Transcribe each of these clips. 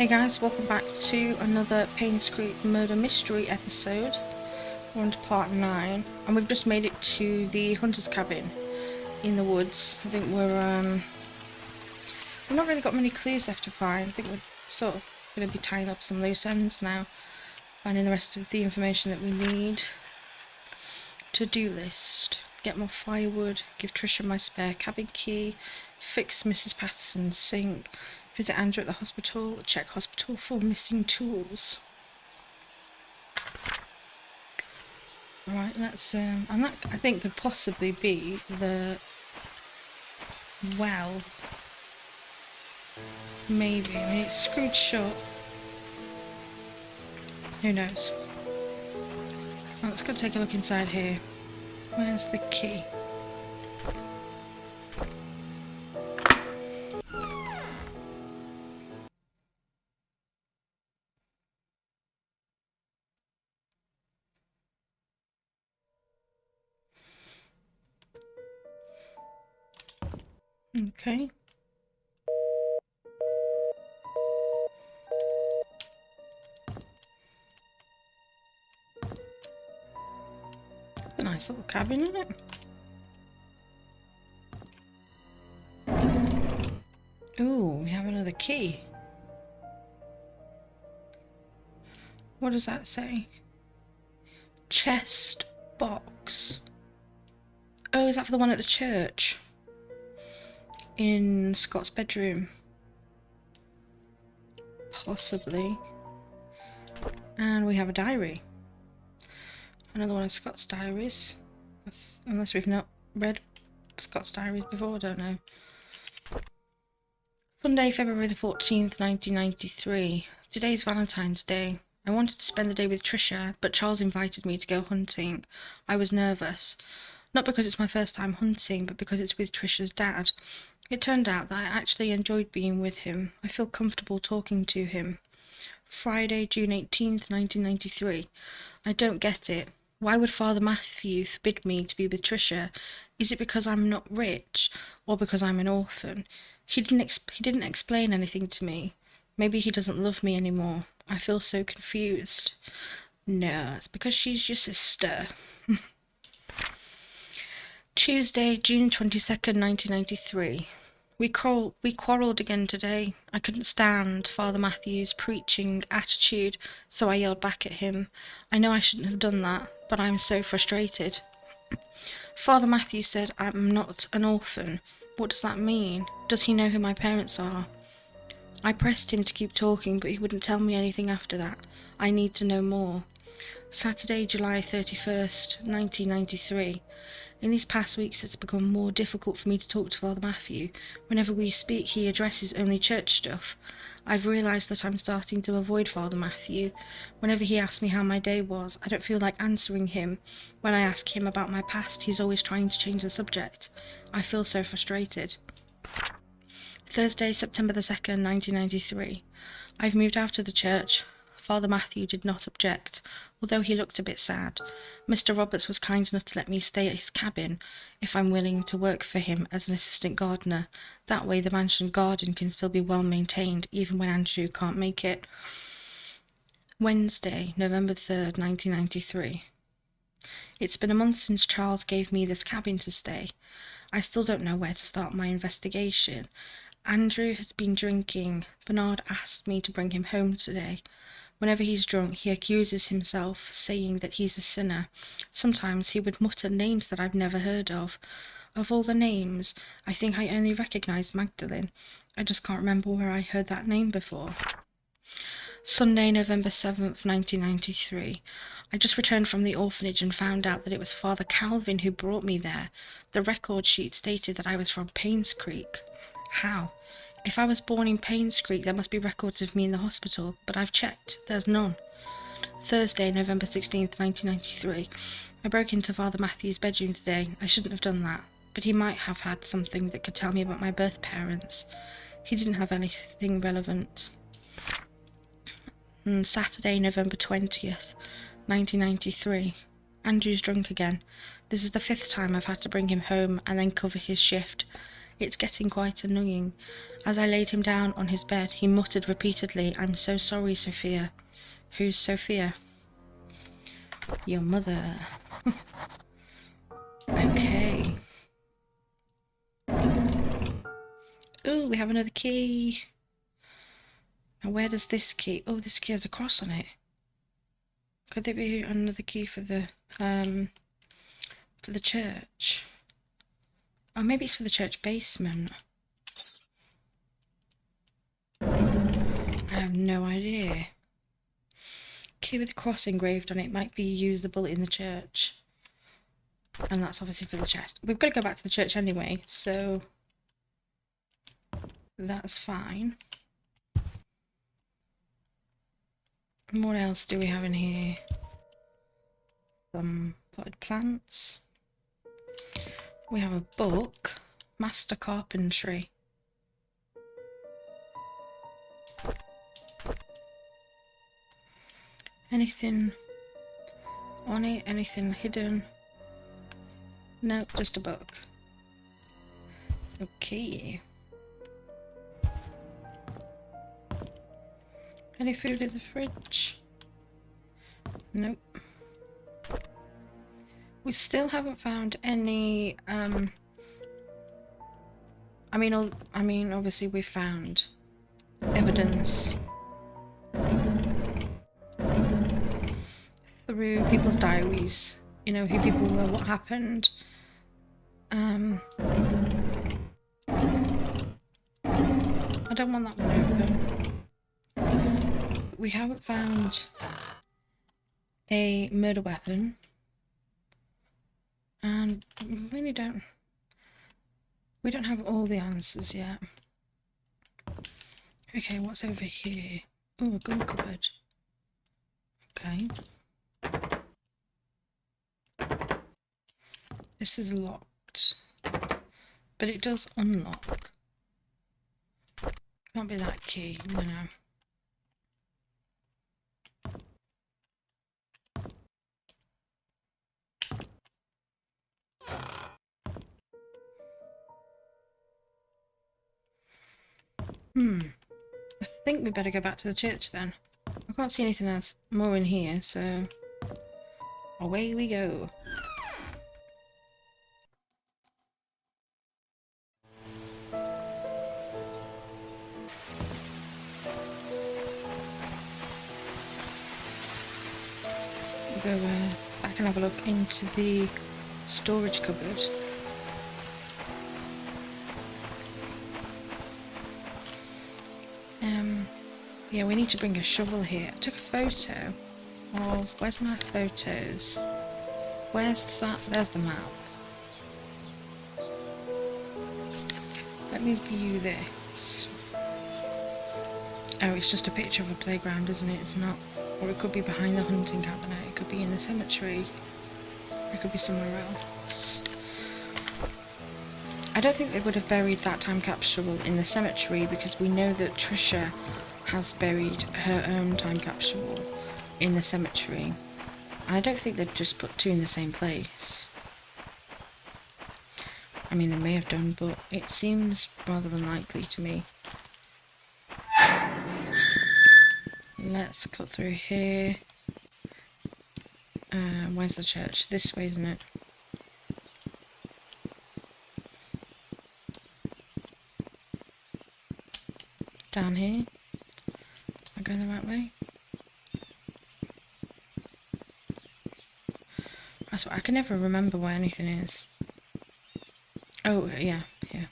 Hey guys, welcome back to another Painscreek murder mystery episode. We're on to part 9, and we've just made it to the hunter's cabin in the woods. I think we've not really got many clues left to find. I think we're sort of going to be tying up some loose ends now, finding the rest of the information that we need. To-do list: get more firewood, give Trisha my spare cabin key, fix Mrs. Patterson's sink, visit Andrew at the hospital, check hospital for missing tools. Right, that's and that I think could possibly be the well. Maybe. I mean, it's screwed shut. Who knows? Well, let's go take a look inside here. Where's the key? Okay. A nice little cabin, isn't it? Ooh, we have another key. What does that say? Chest box. Oh, is that for the one at the church? In Scott's bedroom? Possibly. And we have a diary. Another one of Scott's diaries. Unless we've not read Scott's diaries before, I don't know. Sunday, February the 14th, 1993. Today's Valentine's Day. I wanted to spend the day with Trisha, but Charles invited me to go hunting. I was nervous. Not because it's my first time hunting, but because it's with Trisha's dad. It turned out that I actually enjoyed being with him. I feel comfortable talking to him. Friday, June 18th, 1993. I don't get it. Why would Father Matthew forbid me to be with Trisha? Is it because I'm not rich, or because I'm an orphan? He didn't explain anything to me. Maybe he doesn't love me anymore. I feel so confused. No, it's because she's your sister. Tuesday, June 22nd, 1993. We quarrelled again today. I couldn't stand Father Matthew's preaching attitude, so I yelled back at him. I know I shouldn't have done that, but I'm so frustrated. Father Matthew said I'm not an orphan. What does that mean? Does he know who my parents are? I pressed him to keep talking, but he wouldn't tell me anything after that. I need to know more. Saturday, July 31st, 1993. In these past weeks, it's become more difficult for me to talk to Father Matthew. Whenever we speak, he addresses only church stuff. I've realised that I'm starting to avoid Father Matthew. Whenever he asks me how my day was, I don't feel like answering him. When I ask him about my past, he's always trying to change the subject. I feel so frustrated. Thursday, September the 2nd, 1993. I've moved out of the church. Father Matthew did not object, although he looked a bit sad. Mr. Roberts was kind enough to let me stay at his cabin if I'm willing to work for him as an assistant gardener. That way the mansion garden can still be well maintained, even when Andrew can't make it. Wednesday, November 3rd, 1993. It's been a month since Charles gave me this cabin to stay. I still don't know where to start my investigation. Andrew has been drinking. Bernard asked me to bring him home today. Whenever he's drunk, he accuses himself, saying that he's a sinner. Sometimes he would mutter names that I've never heard of. Of all the names, I think I only recognise Magdalene. I just can't remember where I heard that name before. Sunday, November 7th, 1993. I just returned from the orphanage and found out that it was Father Calvin who brought me there. The record sheet stated that I was from Painscreek. How? If I was born in Painscreek, there must be records of me in the hospital, but I've checked. There's none. Thursday, November 16th, 1993. I broke into Father Matthew's bedroom today. I shouldn't have done that, but he might have had something that could tell me about my birth parents. He didn't have anything relevant. Saturday, November 20th, 1993. Andrew's drunk again. This is the 5th time I've had to bring him home and then cover his shift. It's getting quite annoying. As I laid him down on his bed, he muttered repeatedly, "I'm so sorry, Sophia." Who's Sophia? Your mother. Okay. Ooh, we have another key. Now where does this key... Oh, this key has a cross on it. Could there be another key for the church? Oh, maybe it's for the church basement. I have no idea. Key with a cross engraved on it might be usable in the church. And that's obviously for the chest. We've got to go back to the church anyway, so that's fine. And what else do we have in here? Some potted plants. We have a book. Master Carpentry. Anything on it? Anything hidden? No, just a book. Okay. Any food in the fridge? Nope. We still haven't found any, I mean, obviously we found evidence through people's diaries, you know, who people were, what happened. I don't want that one open. We haven't found a murder weapon. And we don't have all the answers yet. Okay, what's over here? Oh, a gun cupboard. Okay. This is locked. But it does unlock. Can't be that key, no. I think we better go back to the church then. I can't see anything else more in here, so away we go. We'll go back and have a look into the storage cupboard. Yeah, we need to bring a shovel here. I took a photo of... Where's my photos? Where's that? There's the map. Let me view this. Oh, it's just a picture of a playground, isn't it? It's not... Or it could be behind the hunting cabinet. It could be in the cemetery. It could be somewhere else. I don't think they would have buried that time capsule in the cemetery because we know that Trisha has buried her own time capsule in the cemetery. And I don't think they'd just put two in the same place. I mean, they may have done, but it seems rather unlikely to me. Let's cut through here. Where's the church? This way, isn't it? Down here. Am I going the right way? I can never remember where anything is. Oh, yeah, here.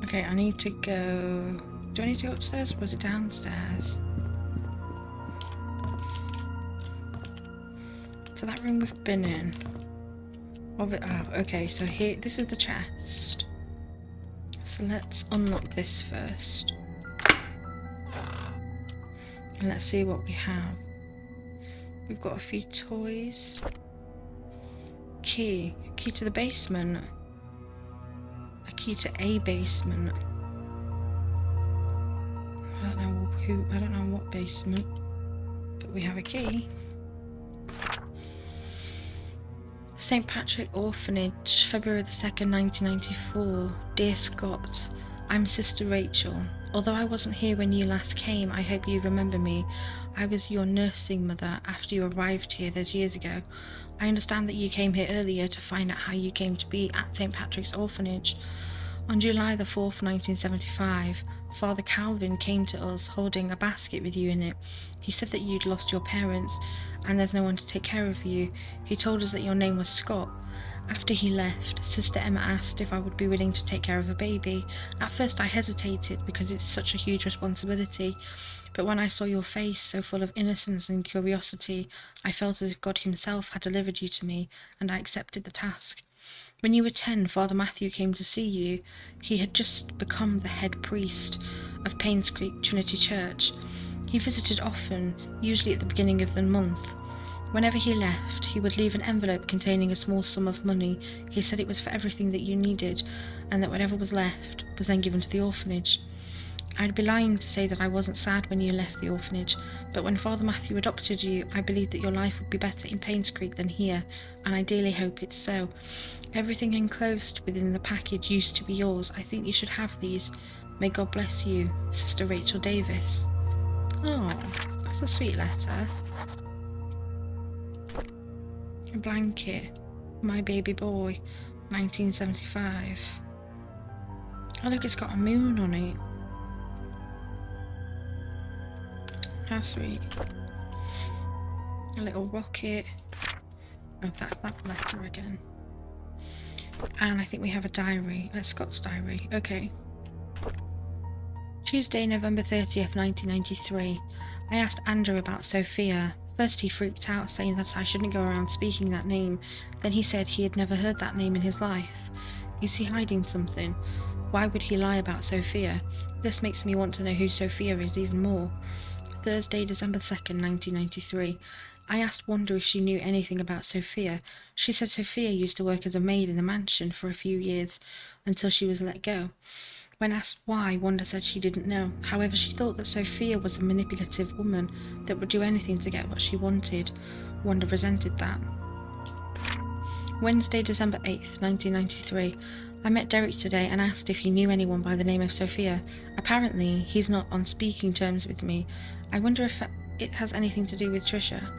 Okay, I need to go... Do I need to go upstairs or was it downstairs? So that room we've been in. Oh, okay, so here, this is the chest. So let's unlock this first. And let's see what we have. We've got a few toys. key. A key to the basement. A key to a basement. I don't know what basement, but we have a key. St. Patrick Orphanage, February the 2nd, 1994. Dear Scott, I'm Sister Rachel. Although I wasn't here when you last came, I hope you remember me. I was your nursing mother after you arrived here those years ago. I understand that you came here earlier to find out how you came to be at St. Patrick's Orphanage. On July the 4th, 1975, Father Calvin came to us holding a basket with you in it. He said that you'd lost your parents and there's no one to take care of you. He told us that your name was Scott. After he left, Sister Emma asked if I would be willing to take care of a baby. At first I hesitated because it's such a huge responsibility, but when I saw your face so full of innocence and curiosity, I felt as if God himself had delivered you to me, and I accepted the task. When you were 10, Father Matthew came to see you. He had just become the head priest of Painscreek Trinity Church. He visited often, usually at the beginning of the month. Whenever he left, he would leave an envelope containing a small sum of money. He said it was for everything that you needed, and that whatever was left was then given to the orphanage. I'd be lying to say that I wasn't sad when you left the orphanage, but when Father Matthew adopted you, I believed that your life would be better in Painscreek than here, and I dearly hope it's so. Everything enclosed within the package used to be yours. I think you should have these. May God bless you, Sister Rachel Davis. Oh, that's a sweet letter. A blanket. My baby boy, 1975. Oh look, it's got a moon on it. How sweet. A little rocket. Oh, that's that letter again. And I think we have a diary. Scott's diary. Okay. Tuesday, November 30th, 1993. I asked Andrew about Sophia. First he freaked out, saying that I shouldn't go around speaking that name. Then he said he had never heard that name in his life. Is he hiding something? Why would he lie about Sophia? This makes me want to know who Sophia is even more. Thursday, December 2nd, 1993. I asked Wanda if she knew anything about Sophia. She said Sophia used to work as a maid in the mansion for a few years, until she was let go. When asked why, Wanda said she didn't know. However, she thought that Sophia was a manipulative woman that would do anything to get what she wanted. Wanda resented that. Wednesday, December 8th, 1993. I met Derek today and asked if he knew anyone by the name of Sophia. Apparently, he's not on speaking terms with me. I wonder if it has anything to do with Trisha.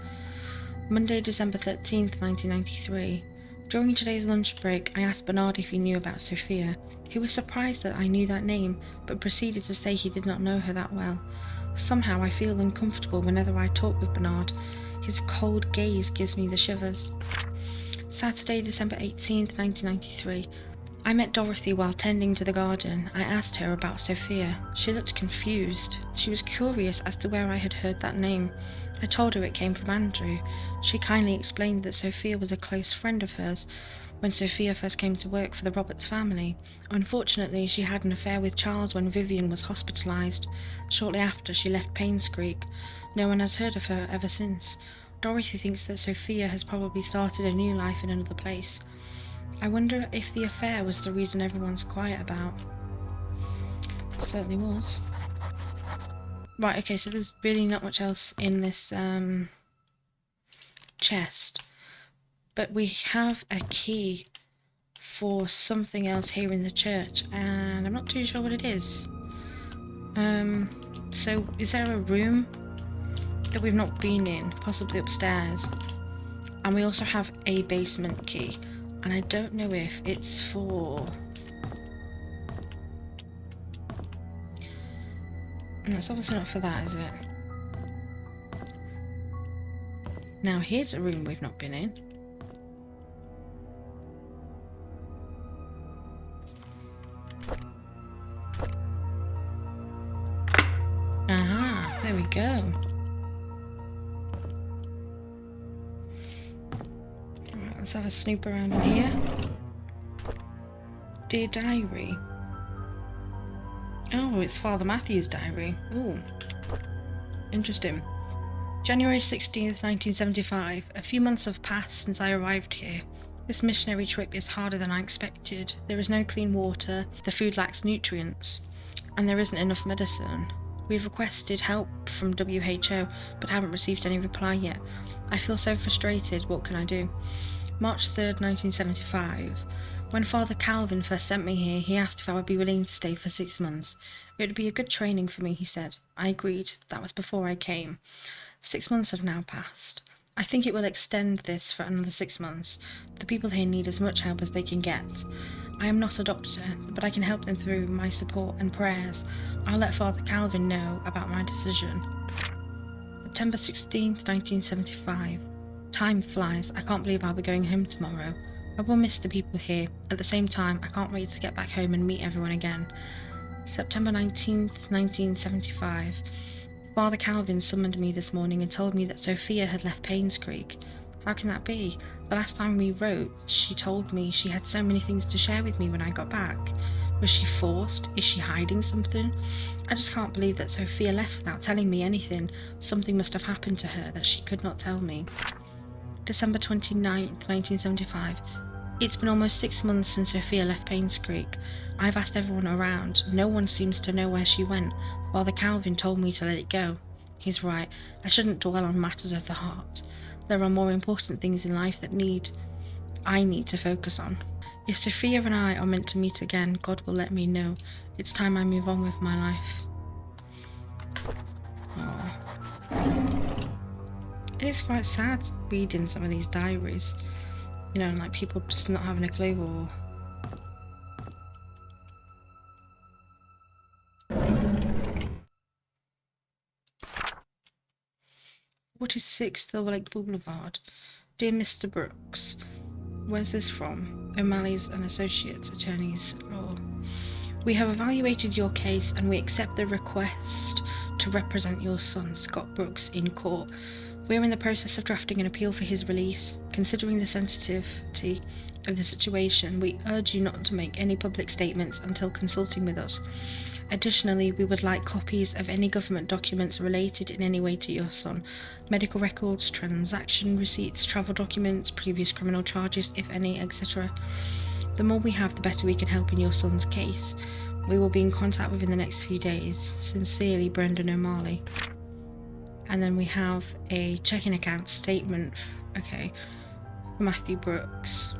Monday, December 13th, 1993. During today's lunch break, I asked Bernard if he knew about Sophia. He was surprised that I knew that name, but proceeded to say he did not know her that well. Somehow I feel uncomfortable whenever I talk with Bernard. His cold gaze gives me the shivers. Saturday, December 18th, 1993. I met Dorothy while tending to the garden. I asked her about Sophia. She looked confused. She was curious as to where I had heard that name. I told her it came from Andrew. She kindly explained that Sophia was a close friend of hers when Sophia first came to work for the Roberts family. Unfortunately, she had an affair with Charles when Vivian was hospitalised. Shortly after, she left Painscreek. No one has heard of her ever since. Dorothy thinks that Sophia has probably started a new life in another place. I wonder if the affair was the reason everyone's quiet about. It certainly was. Right, okay, so there's really not much else in this chest. But we have a key for something else here in the church, and I'm not too sure what it is. So is there a room that we've not been in, possibly upstairs? And we also have a basement key, and I don't know if it's for... And that's obviously not for that, is it? Now here's a room we've not been in. Aha, there we go. Right, let's have a snoop around in here. Dear Diary. Oh, it's Father Matthew's diary. Ooh. Interesting. January 16th, 1975. A few months have passed since I arrived here. This missionary trip is harder than I expected. There is no clean water, the food lacks nutrients, and there isn't enough medicine. We've requested help from WHO, but haven't received any reply yet. I feel so frustrated. What can I do? March 3rd, 1975. When Father Calvin first sent me here, he asked if I would be willing to stay for 6 months. It would be a good training for me, he said. I agreed. That was before I came. 6 months have now passed. I think it will extend this for another 6 months. The people here need as much help as they can get. I am not a doctor, but I can help them through my support and prayers. I'll let Father Calvin know about my decision. September 16th, 1975. Time flies. I can't believe I'll be going home tomorrow. I will miss the people here. At the same time, I can't wait to get back home and meet everyone again. September 19th, 1975. Father Calvin summoned me this morning and told me that Sophia had left Painscreek. How can that be? The last time we wrote, she told me she had so many things to share with me when I got back. Was she forced? Is she hiding something? I just can't believe that Sophia left without telling me anything. Something must have happened to her that she could not tell me. December 29th, 1975. It's been almost 6 months since Sophia left Painscreek. I've asked everyone around. No one seems to know where she went. Father Calvin told me to let it go. He's right. I shouldn't dwell on matters of the heart. There are more important things in life that I need to focus on. If Sophia and I are meant to meet again, God will let me know. It's time I move on with my life. Aww. It is quite sad reading some of these diaries. You know, like people just not having a clue or... What is 6 Silver Lake Boulevard? Dear Mr. Brooks, where's this from? O'Malley's and Associates, Attorneys Law. We have evaluated your case and we accept the request to represent your son, Scott Brooks, in court. We're in the process of drafting an appeal for his release. Considering the sensitivity of the situation, we urge you not to make any public statements until consulting with us. Additionally, we would like copies of any government documents related in any way to your son. Medical records, transaction receipts, travel documents, previous criminal charges, if any, etc. The more we have, the better we can help in your son's case. We will be in contact within the next few days. Sincerely, Brendan O'Malley. And then we have a checking account statement, okay, Matthew Brooks.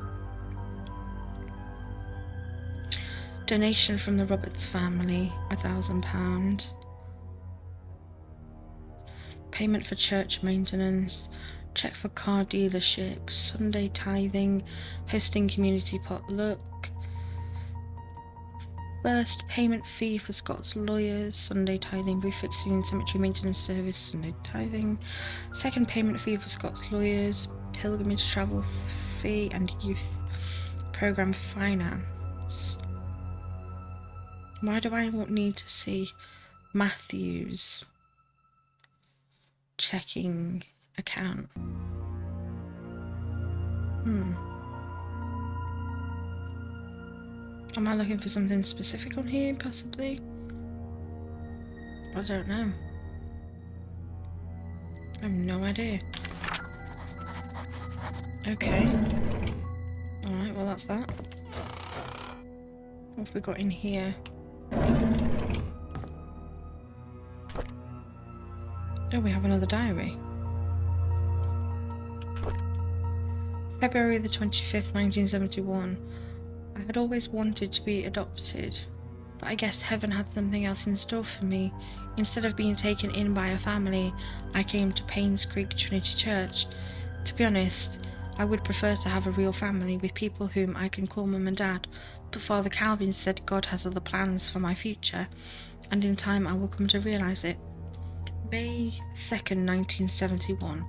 Donation from the Roberts family, £1,000. Payment for church maintenance, check for car dealership, Sunday tithing, hosting community potluck. First payment fee for Scott's lawyers, Sunday tithing, roof fixing and cemetery maintenance service, Sunday tithing. Second payment fee for Scott's lawyers, pilgrimage travel fee and youth program finance. Why do I need to see Matthew's checking account? Am I looking for something specific on here, possibly? I don't know. I have no idea. Okay. Alright, well that's that. What have we got in here? Oh, we have another diary. February the 25th, 1971. I had always wanted to be adopted, but I guess heaven had something else in store for me. Instead of being taken in by a family, I came to Painscreek Trinity Church. To be honest, I would prefer to have a real family with people whom I can call Mum and Dad, but Father Calvin said God has other plans for my future, and in time I will come to realise it. May 2nd, 1971.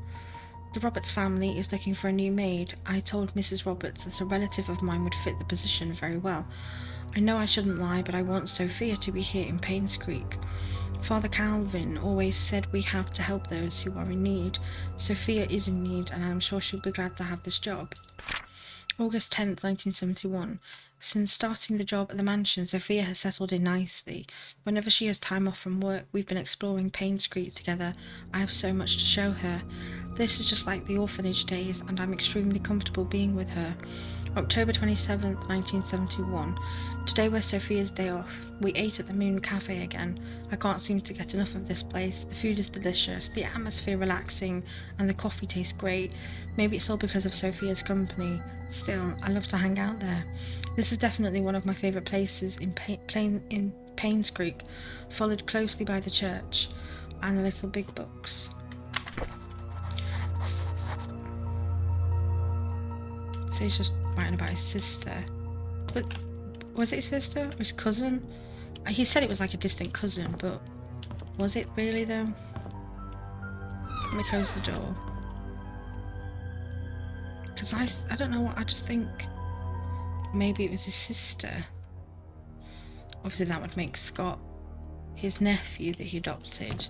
The Roberts family is looking for a new maid. I told Mrs. Roberts that a relative of mine would fit the position very well. I know I shouldn't lie, but I want Sophia to be here in Painscreek. Father Calvin always said we have to help those who are in need. Sophia is in need, and I'm sure she'll be glad to have this job. August 10th, 1971. Since starting the job at the mansion, Sophia has settled in nicely. Whenever she has time off from work, we've been exploring Painscreek together. I have so much to show her. This is just like the orphanage days, and I'm extremely comfortable being with her. October 27th, 1971. Today was Sophia's day off. We ate at the Moon Cafe again. I can't seem to get enough of this place. The food is delicious, the atmosphere relaxing, and the coffee tastes great. Maybe it's all because of Sophia's company. Still, I love to hang out there. This is definitely one of my favourite places in Painscreek, followed closely by the church and the little big books. So he's just writing about his sister. But was it his sister or his cousin? He said it was like a distant cousin, but was it really though? Let me close the door. Because I don't know what, I just think maybe it was his sister. Obviously that would make Scott his nephew that he adopted.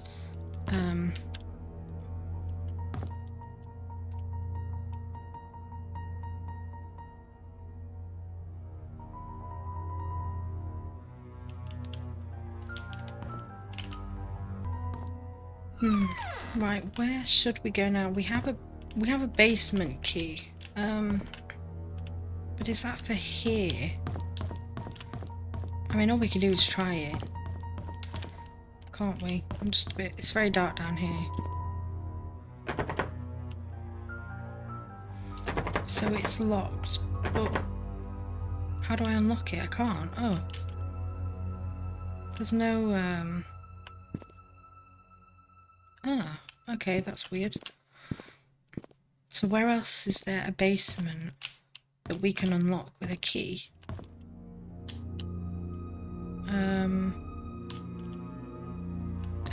Right, where should we go now? We have a basement key. But is that for here? I mean, all we can do is try it. Can't we? I'm just a bit... It's very dark down here. So it's locked, but how do I unlock it? I can't. Oh. There's no, Ah, okay, that's weird. So where else is there a basement that we can unlock with a key?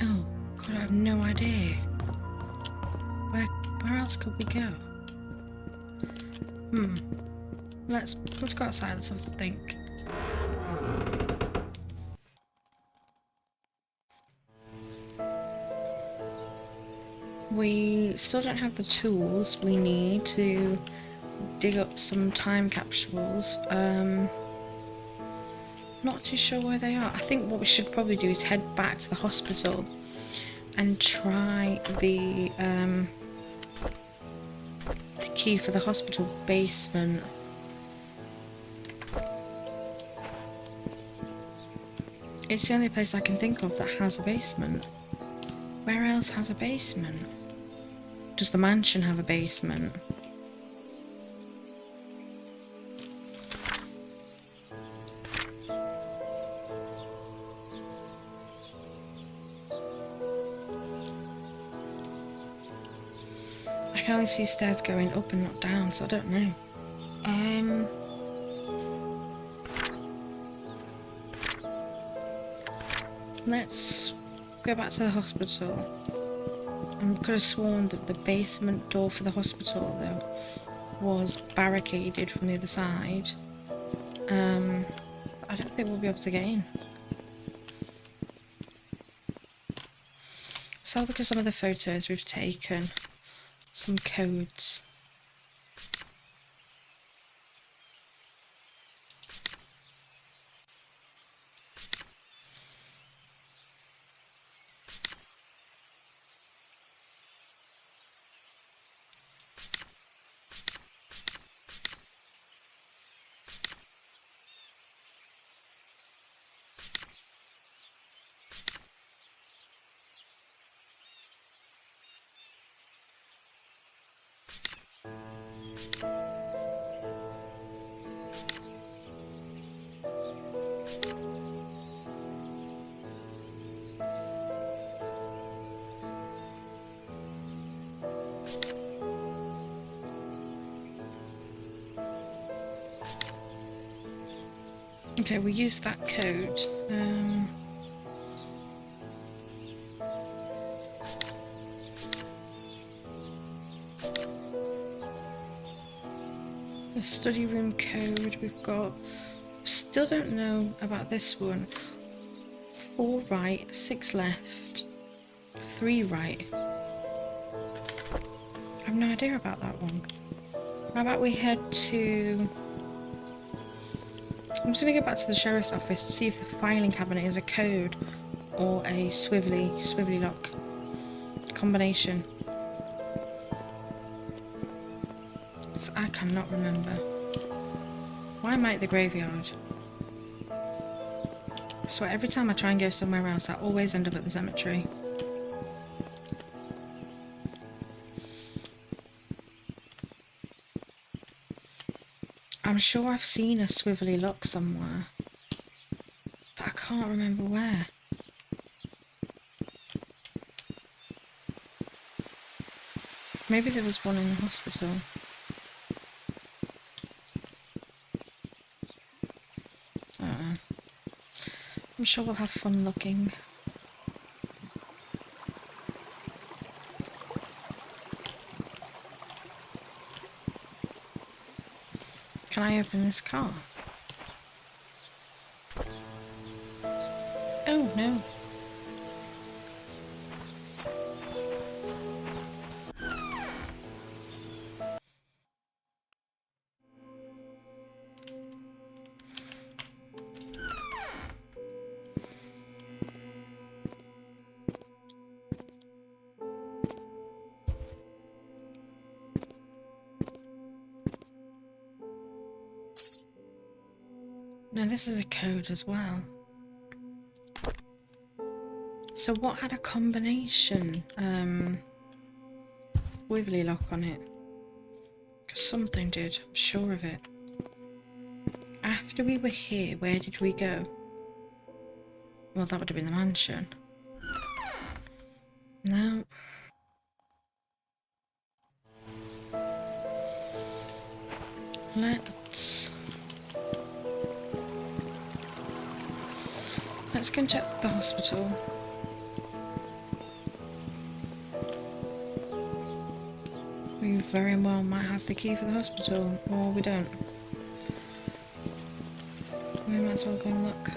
Oh, God, I have no idea. Where else could we go? Let's go outside, let's have a think. We still don't have the tools we need to dig up some time capsules. Not too sure where they are. I think what we should probably do is head back to the hospital and try the key for the hospital basement. It's the only place I can think of that has a basement. Where else has a basement? Does the mansion have a basement? I can only see stairs going up and not down, so I don't know. Let's go back to the hospital. I could have sworn that the basement door for the hospital, though, was barricaded from the other side. I don't think we'll be able to get in. So look at some of the photos we've taken. Some codes. Okay, we use that code. The study room code we've got. Still don't know about this one. 4 right, 6 left, 3 right. I have no idea about that one. How about we head to... I'm just going to go back to the sheriff's office to see if the filing cabinet is a code or a swivelly lock combination. So I cannot remember. Why am I at the graveyard? I swear every time I try and go somewhere else I always end up at the cemetery. I'm sure I've seen a swivelly lock somewhere, but I can't remember where. Maybe there was one in the hospital. I don't know. I'm sure we'll have fun looking. Can I open this car? Oh no. No, this is a code as well. So what had a combination wibbly lock on it? Because something did, I'm sure of it. After we were here, where did we go? Well, that would have been the mansion. No. Let's go and check the hospital. We very well might have the key for the hospital, or we don't. We might as well go and look.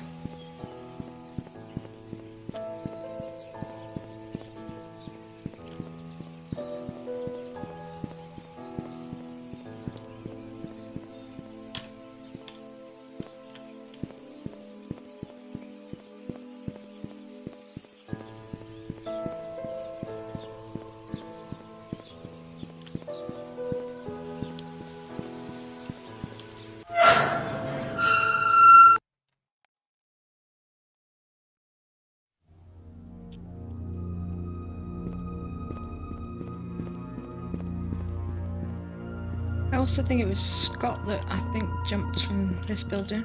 I also think it was Scott that I think jumped from this building.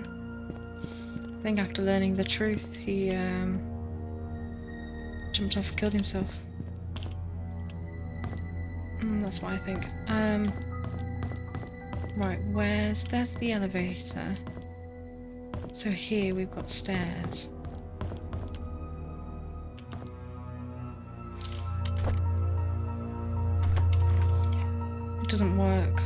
I think after learning the truth, he jumped off and killed himself. That's what I think. Right, there's the elevator. So here we've got stairs. It doesn't work.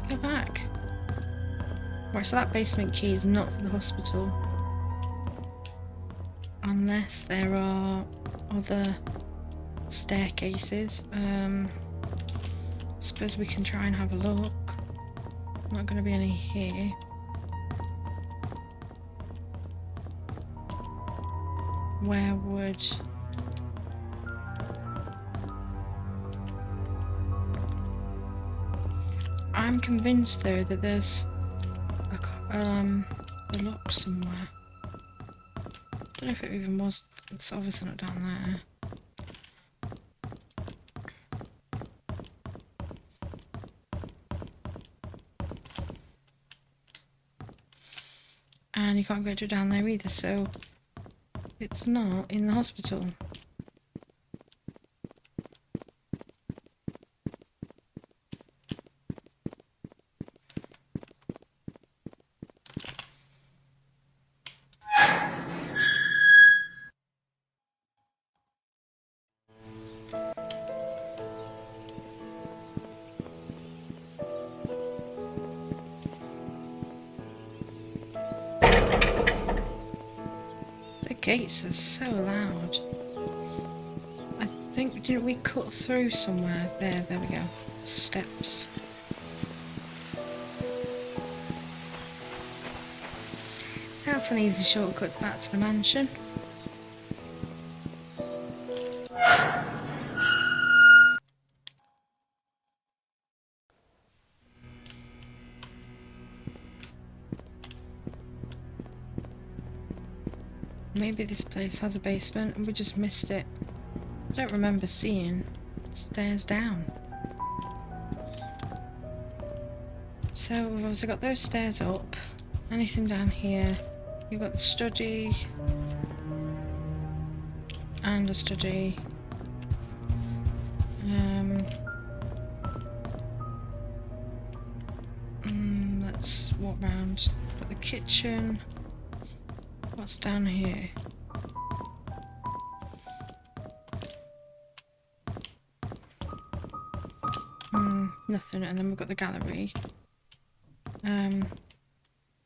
Go back. Right, so that basement key is not for the hospital. Unless there are other staircases. I suppose we can try and have a look. Not going to be any here. Where would... I'm convinced though that there's a lock somewhere. Don't know if it even was. It's obviously not down there. And you can't go to down there either, so it's not in the hospital. gates are so loud. I think, didn't we cut through somewhere? There we go. Steps. That's an easy shortcut back to the mansion. Maybe this place has a basement and we just missed it. I don't remember seeing stairs down. So we've also got those stairs up. Anything down here? You've got the study and a study. Let's walk round. Got the kitchen. What's down here? Nothing. And then we've got the gallery.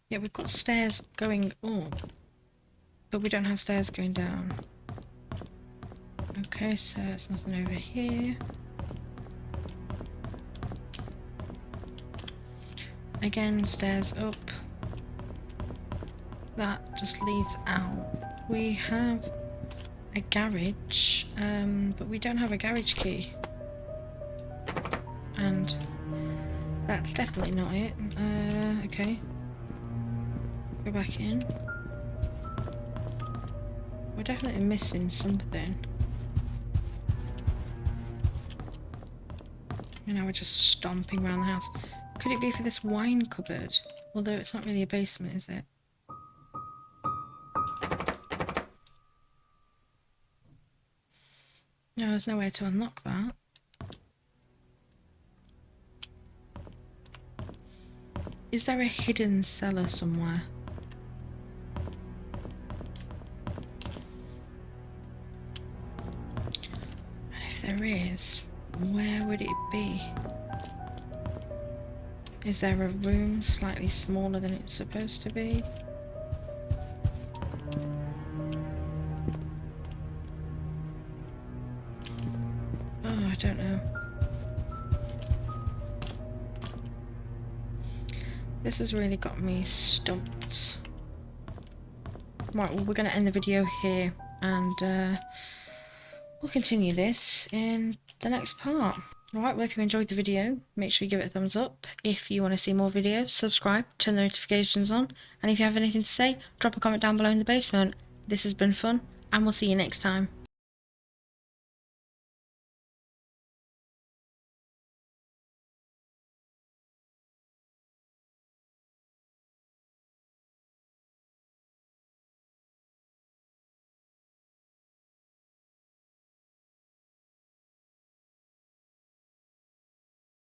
Yeah, we've got stairs going up, but we don't have stairs going down. Okay, so there's nothing over here. Again, stairs up. That just leads out. We have a garage, but we don't have a garage key. And that's definitely not it. Okay. Go back in. We're definitely missing something. And now we're just stomping around the house. Could it be for this wine cupboard? Although it's not really a basement, is it? No, there's no way to unlock that. Is there a hidden cellar somewhere? And if there is, where would it be? Is there a room slightly smaller than it's supposed to be? Oh, I don't know. This has really got me stumped. Right, well, we're going to end the video here, and we'll continue this in the next part. Alright, well, if you enjoyed the video, make sure you give it a thumbs up. If you want to see more videos, subscribe, turn the notifications on, and if you have anything to say, drop a comment down below in the basement. This has been fun, and we'll see you next time.